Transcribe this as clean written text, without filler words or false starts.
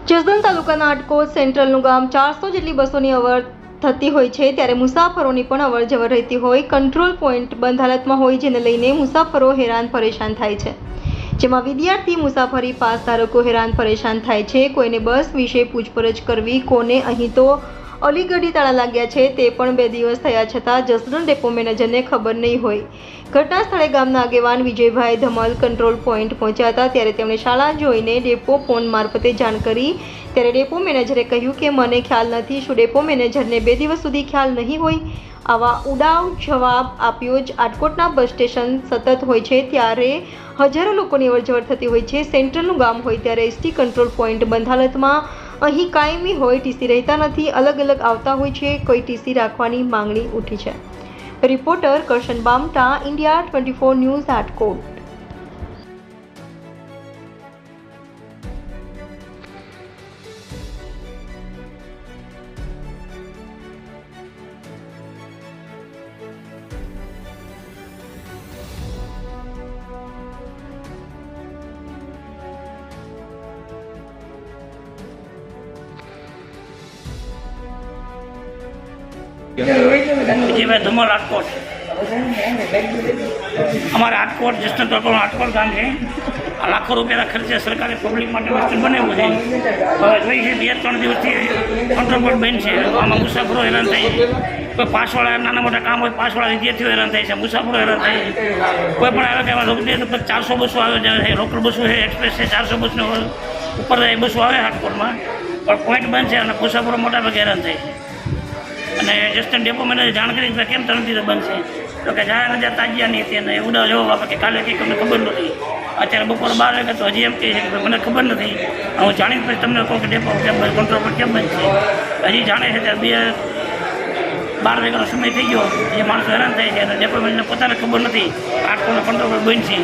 જસદણ તાલુકાના આટકોટ સેન્ટ્રલનું ગામ 400 જેટલી બસોની અવર થતી હોય છે, ત્યારે મુસાફરોની પણ અવર જવર રહેતી હોય. કંટ્રોલ પોઈન્ટ બંધ હાલતમાં હોય, જેને લઈને મુસાફરો હેરાન પરેશાન થાય છે, જેમાં વિદ્યાર્થી મુસાફરી પાસ ધારકો હેરાન પરેશાન થાય છે. કોઈને બસ વિશે પૂછપરછ કરવી, કોને અહીં તો અલીગઢી તાળા લાગ્યા છે તે પણ 2 દિવસ થયા છતાં જસદણ ડેપો મેનેજરને ખબર નહીં હોય. ઘટના સ્થળે ગામના આગેવાન વિજયભાઈ ધમલ કંટ્રોલ પોઈન્ટ પહોંચ્યા હતા, ત્યારે તેમણે શાળા જોઈને ડેપો ફોન મારફતે જાણ કરી. ત્યારે ડેપો મેનેજરે કહ્યું કે મને ખ્યાલ નથી. શું ડેપો મેનેજરને 2 દિવસ સુધી ખ્યાલ નહીં હોય? આવા ઉડાવ જવાબ આપ્યો જ. આટકોટના બસ સ્ટેશન સતત હોય છે, ત્યારે હજારો લોકોની અવરજવર થતી હોય છે. સેન્ટ્રલનું ગામ હોય ત્યારે એસટી કંટ્રોલ પોઈન્ટ બંધ હાલતમાં અહીં કાયમી હોય, ટીસી રહેતા નથી, અલગ અલગ આવતા હોય છે. કોઈ ટીસી રાખવાની માંગણી ઉઠી છે. Reporter Karshan Bamta, India 24 news, Atkot. Vijaybhai Dhamal Atkot. અમારે આટકોટ જસદણ તાલુકાનું આટકોટ ગામ છે. આ લાખો રૂપિયાના ખર્ચે સરકારે પબ્લિક માટે બસ સ્ટેન્ડ બનાવ્યું છે. હવે જોઈ છે 2-3 દિવસથી કંટ્રોલ પોઈન્ટ બંધ છે. આમાં મુસાફરો હેરાન થાય છે. કોઈ પાસવાળા નાના મોટા કામ હોય, પાસવાળા વિદ્યાર્થીઓ હેરાન થાય છે, મુસાફરો હેરાન થાય છે. કોઈ પણ આવે કે એમાં રોકીએ તો 400 બસો આવે છે, લોકલ બસો છે, એક્સપ્રેસ છે, 400 બસનો ઉપર બસો આવે આટકોટમાં, પણ પોઈન્ટ બંધ છે અને મુસાફરો મોટા ભાગે હેરાન થાય છે. અને જસદણ ડેપો મેનેજરે જાણ કરી કે કેમ 3 દિવસ બંધ છે, તો કે જાહેર નજર તાજિયા નહીં હતી અને ઉડાવ જવાબ આપે કે કાલે કંઈક અમને ખબર નથી. અત્યારે બપોર 12 વાગે તો હજી એમ કહે છે કે મને ખબર નથી. હું જાણીને પછી તમને કહું કે ડેપો કેમ બંધ, કંટ્રોલ પર કેમ બંધ છે. હજી જાણે છે ત્યારે 12 વાગ્યાનો સમય થઈ ગયો, જે માણસો હેરાન થાય છે અને ડેપો મેનેજરને પોતાને ખબર નથી આટકોટનો કંટ્રોલ પર બંધ છે.